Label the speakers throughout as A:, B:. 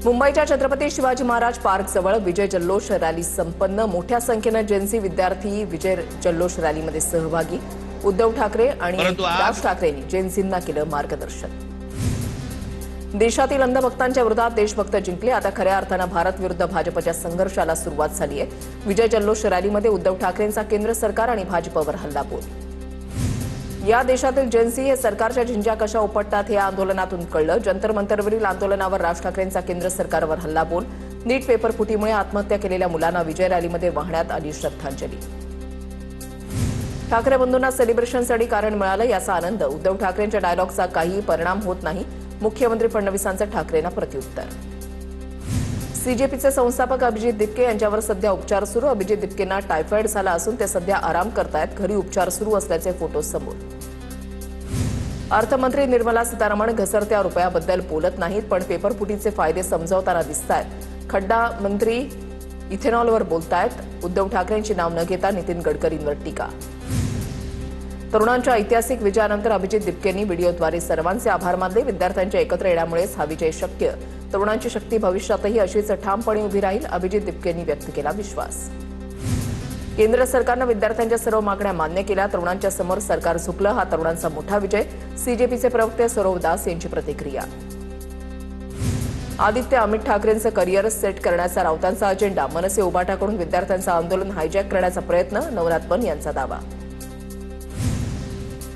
A: मुंबईच्या छत्रपती शिवाजी महाराज पार्क जवळ विजय जल्लोष रॅली संपन्न। मोठ्या संख्येने जेएनसी विद्यार्थी विजय जल्लोष रॅलीमध्ये सहभागी। उद्धव ठाकरे आणि राज ठाकरेंनी जेएनसींना केलं मार्गदर्शन। देशातील अंधभक्तांच्या विरोधात देशभक्त जिंकले। आता खऱ्या अर्थाने भारत विरुद्ध भाजपच्या संघर्षाला सुरुवात झाली आहे। विजय जल्लोष रॅलीमध्ये उद्धव ठाकरेंचा केंद्र सरकार आणि भाजपवर हल्लाबोल। या देशातील जेएनसी हे सरकारच्या झिंज्या कशा उपटतात हे आंदोलनातून कळलं। जंतर मंतरवरील आंदोलनावर राज ठाकरेंचा केंद्र सरकारवर हल्लाबोल। नीट पेपर फुटीमुळे आत्महत्या केलेल्या मुलांना विजय रॅलीमध्ये वाहण्यात आली श्रद्धांजली। ठाकरे बंधूंना सेलिब्रेशनसाठी कारण मिळालं याचा आनंद। उद्धव ठाकरेंच्या डायलॉगचा काही परिणाम होत नाही। मुख्यमंत्री फडणवीसांचं ठाकरेंना प्रत्युत्तर। सीजेपीचे संस्थापक अभिजित दिपके यांच्यावर सध्या उपचार सुरू। अभिजित दिपकेंना टायफॉइड झाला असून ते सध्या आराम करतायत। घरी उपचार सुरू असल्याचे फोटो समोर। अर्थमंत्री निर्मला सीतारामन घसरत्या रुपयाबद्दल बोलत नाहीत, पण पेपरफुटीचे फायदे समजावताना दिसतायत। खड्डा मंत्री इथेनॉलवर बोलतायत। उद्धव ठाकरेंची नाव न घेता नितीन गडकरींवर टीका। तरुणांच्या ऐतिहासिक विजयानंतर अभिजित दिपकेंनी व्हिडिओद्वारे सर्वांचे आभार मानले। विद्यार्थ्यांच्या एकत्र येण्यामुळेच हा विजय शक्य। तरुणांची शक्ती भविष्यातही अशीच ठामपणे उभी राहील, अभिजित दिपकेंनी व्यक्त केला विश्वास। केंद्र सरकारनं विद्यार्थ्यांच्या सर्व मागण्या मान्य केल्या। तरुणांच्या समोर सरकार झुकलं, हा तरुणांचा मोठा विजय। सीजेपीचे प्रवक्ते सौरव दास यांची प्रतिक्रिया। आदित्य अमित ठाकरेंचं करिअर सेट करण्याचा राऊतांचा अजेंडा। मनसे उबाटाकडून विद्यार्थ्यांचं आंदोलन हायजॅक करण्याचा प्रयत्न, नवनाथ पण यांचा दावा।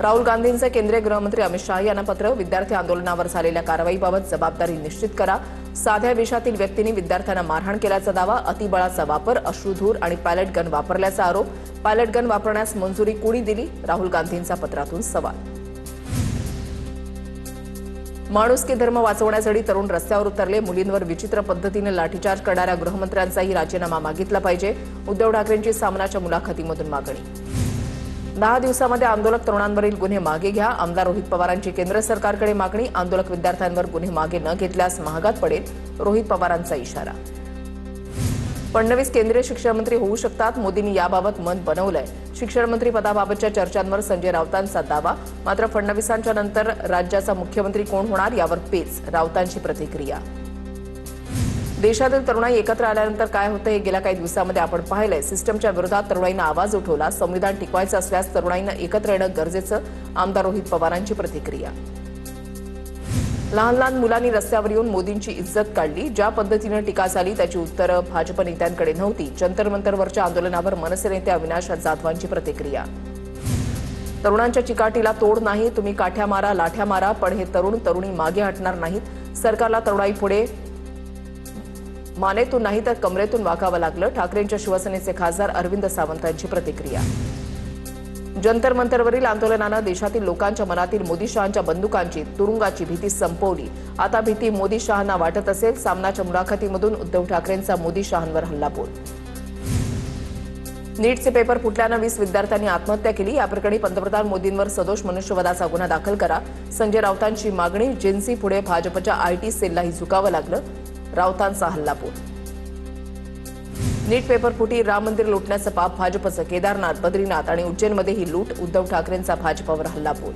A: राहुल गांधींचं केंद्रीय गृहमंत्री अमित शाह यांना पत्र। विद्यार्थी आंदोलनावर झालेल्या कारवाईबाबत जबाबदारी निश्चित करा। साध्या वेशातील व्यक्तींनी विद्यार्थ्यांना मारहाण केल्याचा दावा। अतिबळाचा वापर, अश्रुधूर आणि पॅलेट गन वापरल्याचा आरोप। पॅलेट गन वापरण्यास मंजुरी कोणी दिली? राहुल गांधींचा पत्रातून सवाल। माणुसकी धर्म वाचवण्यासाठी तरुण रस्त्यावर उतरले। मुलींवर विचित्र पद्धतीने लाठीचार्ज करणाऱ्या गृहमंत्र्यांचाही राजीनामा मागितला पाहिजे। उद्धव ठाकरेंची सामनाच्या मुलाखतीमधून मागणी। 10 दिवसांमध्ये आंदोलक तरुणांवरील गुन्हे मागे घ्या। आमदार रोहित पवारांची केंद्र सरकारकडे मागणी। आंदोलक विद्यार्थ्यांवर गुन्हे मागे न घेतल्यास महागात पडेल, रोहित पवारांचा इशारा। फडणवीस केंद्रीय शिक्षण मंत्री होऊ शकतात, मोदींनी याबाबत मत बनवलंय। शिक्षण मंत्री पदाबाबतच्या चर्चांवर संजय राऊतांचा दावा। मात्र फडणवीसांच्या नंतर राज्याचा मुख्यमंत्री कोण होणार यावर पेच, राऊतांची प्रतिक्रिया। देशातील तरुणाई एकत्र आल्यानंतर काय होतं हे गेल्या काही दिवसांमध्ये आपण पाहिलंय। सिस्टमच्या विरोधात तरुणाईनं आवाज उठवला। संविधान टिकवायचं असल्यास तरुणाईनं एकत्र येणं गरजेचं, आमदार रोहित पवारांची प्रतिक्रिया। लहान लहान मुलांनी रस्त्यावर येऊन मोदींची इज्जत काढली। ज्या पद्धतीनं टीका झाली त्याची उत्तरं भाजप नेत्यांकडे नव्हती। जंतर मंतरवरच्या आंदोलनावर मनसे नेते अविनाश जाधवांची प्रतिक्रिया। तरुणांच्या चिकाटीला तोड नाही, तुम्ही काठ्या मारा, लाठ्या मारा, पण हे तरुण तरुणी मागे हटणार नाहीत। सरकारला तरुणाई पुढे मानेतून नाही तर कमरेतून वाकावं लागलं। ठाकरेंच्या शिवसेनेचे खासदार अरविंद सावंतांची प्रतिक्रिया। जंतर मंतरवरील आंदोलनानं देशातील लोकांच्या मनातील मोदी शहांच्या बंदुकांची, तुरुंगाची भीती संपवली। आता भीती मोदी शहांना वाटत असेल। सामनाच्या मुलाखतीमधून उद्धव ठाकरेंचा मोदी शहांवर हल्लाबोल। नीटचे पेपर फुटल्यानं 20 विद्यार्थ्यांनी आत्महत्या केली। या प्रकरणी पंतप्रधान मोदींवर सदोष मनुष्यवधाचा गुन्हा दाखल करा, संजय राऊतांची मागणी। जेएनसी पुढे भाजपच्या आयटी सेललाही झुकावं लागलं, राऊतांचा हल्लाबोल। नीट पेपर फुटी, राम मंदिर लुटण्याचं पाप भाजपचं। केदारनाथ, बद्रीनाथ आणि उज्जैनमध्येही लूट, उद्धव ठाकरेंचा भाजपवर हल्लाबोल।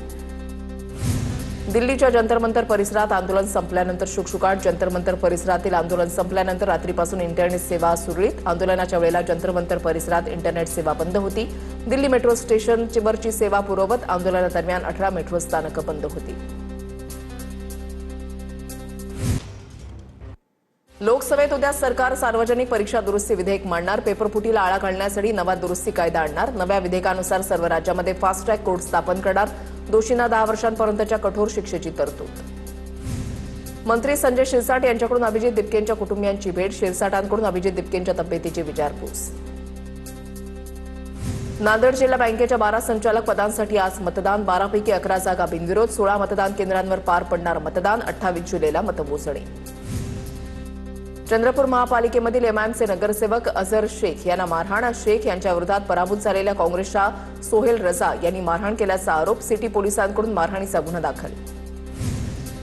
A: दिल्लीच्या जंतर मंतर परिसरात आंदोलन संपल्यानंतर शुकशुकाट। जंतर मंतर परिसरातील आंदोलन संपल्यानंतर रात्रीपासून इंटरनेट सेवा सुरळीत। आंदोलनाच्या वेळेला जंतर मंतर परिसरात इंटरनेट सेवा बंद होती। दिल्ली मेट्रो स्टेशनवरची सेवा पूर्ववत। आंदोलनादरम्यान 18 मेट्रो स्थानकं बंद होती। लोकसभेत उद्या सरकार सार्वजनिक परीक्षा दुरुस्ती विधेयक मांडणार। पेपरफुटीला आळा घालण्यासाठी नवा दुरुस्ती कायदा आणणार। नव्या विधेयकानुसार सर्व राज्यामध्ये फास्ट ट्रॅक कोर्ट स्थापन करणार। दोषींना 10 वर्षांपर्यंतच्या कठोर शिक्षेची तरतूद। मंत्री संजय शिरसाट यांच्याकडून अभिजित दिपकेंच्या कुटुंबियांची भेट। शिरसाटांकडून अभिजित दिपकेंच्या तब्येतीची विचारपूस। नांदेड जिल्हा बँकेच्या 12 संचालक पदांसाठी आज मतदान। 12 पैकी 11 जागा बिनविरोध। 16 मतदान केंद्रांवर पार पडणार मतदान। 28 जुलैला मतमोजणी। चंद्रपूर महापालिकेमधील एमआयएमचे नगरसेवक अझर शेख यांना मारहाण। शेख यांच्या विरोधात पराभूत झालेल्या काँग्रेसच्या सोहेल रजा यांनी मारहाण केल्याचा आरोप। सिटी पोलिसांकडून मारहाणीचा गुन्हा दाखल।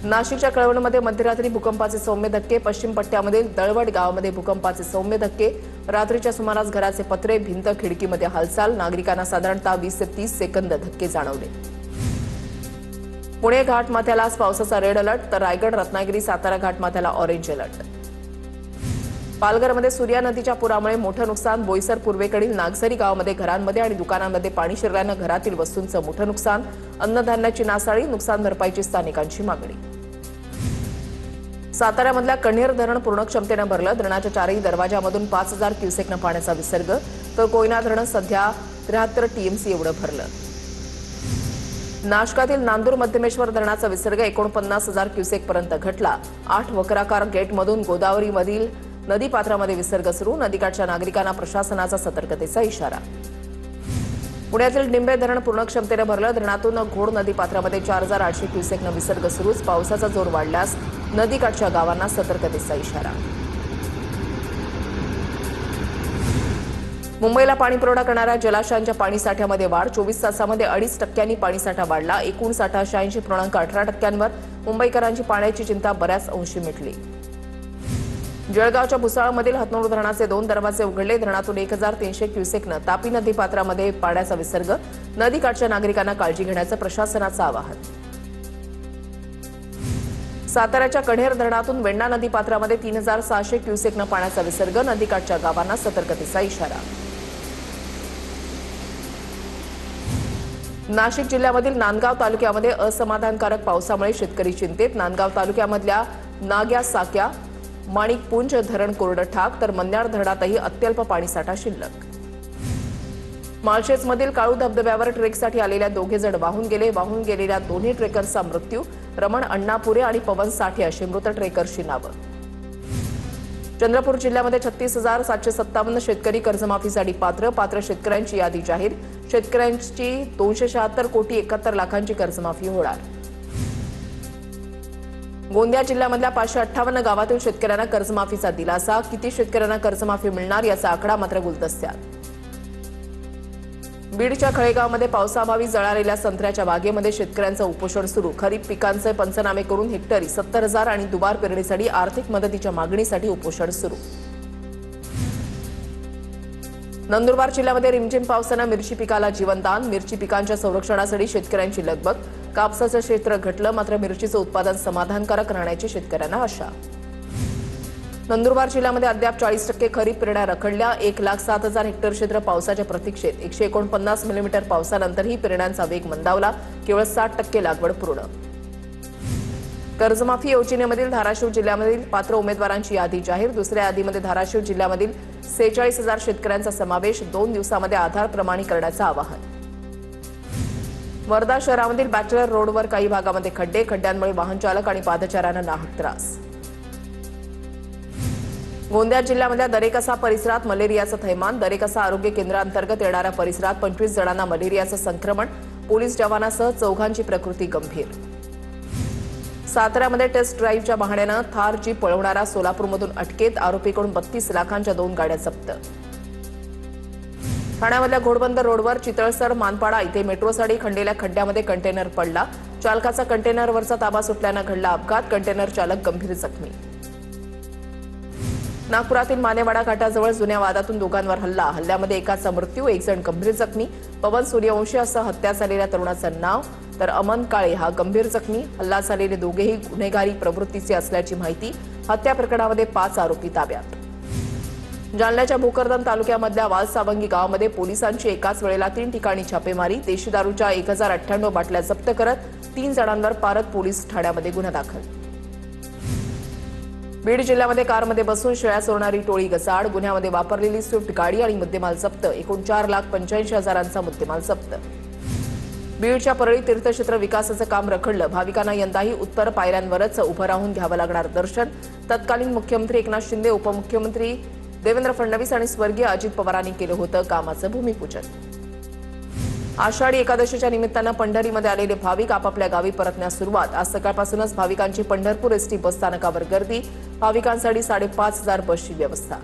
A: नाशिकच्या कळवणमध्ये मध्यरात्री भूकंपाचे सौम्य धक्के। पश्चिम पट्ट्यामधील दळवट गावामध्ये भूकंपाचे सौम्य धक्के। रात्रीच्या सुमारास घराचे पत्रे, भिंत, खिडकीमध्ये हालचाल। नागरिकांना साधारणतः 20 ते 30 सेकंद धक्के जाणवले। पुणे घाटमाथ्याला आज पावसाचा रेड अलर्ट, तर रायगड, रत्नागिरी, सातारा घाटमाथ्याला ऑरेंज अलर्ट। पालघरमध्ये सूर्या नदीच्या पुरामुळे मोठं नुकसान. बोईसर पूर्वेकडील नागझरी गावामध्ये घरांमध्ये आणि दुकानांमध्ये पाणी शिरल्यानं घरातील वस्तूंचं मोठं नुकसान. अन्नधान्याची नासाडी, नुकसान भरपाईची स्थानिकांची मागणी. साताऱ्यामधल्या कण्हेर धरण पूर्ण क्षमतेनं भरलं. धरणाच्या चारही दरवाजामधून 5000 क्युसेकनं पाण्याचा विसर्ग, तर कोयना धरण सध्या 73 टीएमसी एवढं भरलं. नाशकातील नांदूर मध्यमेश्वर धरणाचा विसर्ग 49,000 क्युसेकपर्यंत घटला. 8 वक्राकार गेटमधून गोदावरीमधील नदीपात्रामध्ये विसर्ग सुरू. नदीकाठच्या नागरिकांना प्रशासनाचा सतर्कतेचा इशारा. पुण्यातील डिंबे धरण पूर्ण क्षमतेनं भरलं. धरणातून घोड नदीपात्रामध्ये 4800 क्युसेकनं विसर्ग सुरूच. पावसाचा जोर वाढल्यास नदीकाठच्या गावांना सतर्कतेचा इशारा. मुंबईला पाणीपुरवठा करणाऱ्या जलाशयांच्या पाणीसाठ्यामध्ये वाढ. 24 तासामध्ये 2.5% पाणीसाठा वाढला. एकूण साठा 86.18%. मुंबईकरांची पाण्याची चिंता बऱ्याच अंशी मिटली. जळगावच्या भुसावळमधील हतनूर धरणाचे 2 दरवाजे उघडले. धरणातून 1300 क्युसेकनं तापी नदीपात्रामध्ये पाण्याचा विसर्ग. नदीकाठच्या नागरिकांना काळजी घेण्याचं प्रशासनाचं आवाहन. साताऱ्याच्या कण्हेर धरणातून वेण्णा नदीपात्रामध्ये 3600 क्युसेकनं पाण्याचा विसर्ग. नदीकाठच्या गावांना सतर्कतेचा इशारा. नाशिक जिल्ह्यामधील नांदगाव तालुक्यामध्ये असमाधानकारक पावसामुळे शेतकरी चिंतेत. नांदगाव तालुक्यामधल्या नाग्या, साक्या, माणिकपुंज धरण कोरडं ठाक, तर मन्याड धरणातही अत्यल्प पाणीसाठा शिल्लक. माळशेजमधील काळू धबधब्यावर ट्रेकसाठी आलेल्या 2 जण वाहून गेले. वाहून गेलेल्या दोन्ही ट्रेकर्सचा मृत्यू. रमण अण्णापुरे आणि पवन साठे अशी मृत ट्रेकर्सची नावं. चंद्रपूर जिल्ह्यामध्ये 36,757 शेतकरी कर्जमाफीसाठी पात्र शेतकऱ्यांची यादी जाहीर. शेतकऱ्यांची 276 कोटी 71 लाखांची कर्जमाफी होणार. गोंदिया जिल्ह्यामधल्या 558 गावातील शेतकऱ्यांना कर्जमाफीचा दिलासा. किती शेतकऱ्यांना कर्जमाफी मिळणार याचा आकडा मात्र गुलदस्त्यात. बीडच्या खळेगावमध्ये पावसाअभावी जळालेल्या संत्र्याच्या बागेमध्ये शेतकऱ्यांचं उपोषण सुरू. खरीप पिकांचे पंचनामे करून हेक्टरी 70,000 आणि दुबार पेरणीसाठी आर्थिक मदतीच्या मागणीसाठी उपोषण सुरू. नंदुरबार जिल्ह्यामध्ये रिमझिम पावसानं मिरची पिकाला जीवनदान. मिरची पिकांच्या संरक्षणासाठी शेतकऱ्यांची लगबग. कापसाचं क्षेत्र घटलं, मात्र मिरचीचं उत्पादन समाधानकारक राहण्याची शेतकऱ्यांना आशा. नंदुरबार जिल्ह्यामध्ये अद्याप 40% खरीप पेरण्या रखडल्या. 1,07,000 हेक्टर क्षेत्र पावसाच्या प्रतीक्षेत. 149 मिलीमीटर पावसानंतरही पेरण्यांचा वेग मंदावला. केवळ 60% लागवड पूर्ण. कर्जमाफी योजनेमधील धाराशिव जिल्ह्यामधील पात्र उमेदवारांची यादी जाहीर. दुसऱ्या यादीमध्ये धाराशिव जिल्ह्यामधील 46,000 शेतकऱ्यांचा समावेश. 2 दिवसामध्ये आधार प्रमाणीकरणाचं आवाहन. वर्धा शहरामधील बॅचलर रोडवर काही भागामध्ये खड्डे. खड्ड्यांमुळे वाहनचालक आणि पादचाऱ्यांना नाहक त्रास. गोंदिया जिल्ह्यामधल्या दरेकसा परिसरात मलेरियाचं थैमान. दरेकसा आरोग्य केंद्रांतर्गत येणाऱ्या परिसरात 25 जणांना मलेरियाचं संक्रमण. पोलीस जवानासह 4घांची प्रकृती गंभीर. साताऱ्यामध्ये टेस्ट ड्राईव्हच्या बहाण्यानं थार जीप पळवणारा सोलापूरमधून अटकेत. आरोपीकडून 32 लाखांच्या 2 गाड्या जप्त. ठाण्यामधल्या घोडबंदर रोडवर चितळसर मानपाडा इथे मेट्रोसाठी खंडेल्या खड्ड्यामध्ये कंटेनर पडला. चालकाचा कंटेनरवरचा ताबा सुटल्यानं घडला अपघात. कंटेनर चालक गंभीर जखमी. नागपुरातील मानेवाडा घाटाजवळ जुन्या वादातून दोघांवर हल्ला. हल्ल्यामध्ये एकाचा मृत्यू, 1 जण गंभीर जखमी. पवन सूर्यवंशी असं हत्या झालेल्या तरुणाचं नाव, तर अमन काळे हा गंभीर जखमी. हल्ला झालेले दोघेही गुन्हेगारी प्रवृत्तीचे असल्याची माहिती. हत्या प्रकरणामध्ये 5 आरोपी ताब्यात. जालन्याच्या भोकरदन तालुक्यामधल्या वालसावंगी गावामध्ये पोलिसांची एकाच वेळेला 3 ठिकाणी छापेमारी. देशी दारूच्या 1098 बाटल्या जप्त करत 3 जणांवर पारत पोलीस ठाण्यामध्ये गुन्हा दाखल. बीड जिल्ह्यामध्ये कारमध्ये बसून शेळ्या चोरणारी टोळी गसाड. गुन्ह्यामध्ये वापरलेली स्विफ्ट गाडी आणि मुद्देमाल जप्त. एकूण 4,85,000चा मुद्देमाल जप्त. बीडच्या परळी तीर्थक्षेत्र विकासाचं काम रखडलं. भाविकांना यंदाही उत्तर पायऱ्यांवरच उभं राहून घ्यावं लागणार दर्शन. तत्कालीन मुख्यमंत्री एकनाथ शिंदे, उपमुख्यमंत्री देवेंद्र फडणवीस आणि स्वर्गीय अजित पवारांनी केलं होतं कामाचं भूमिपूजन. आषाढी एकादशीच्या निमित्तानं पंढरीमध्ये आलेले भाविक आपापल्या गावी परतण्यास सुरुवात. आज सकाळपासूनच भाविकांची पंढरपूर एसटी बस स्थानकावर गर्दी. भाविकांसाठी 5,500 बसची व्यवस्था.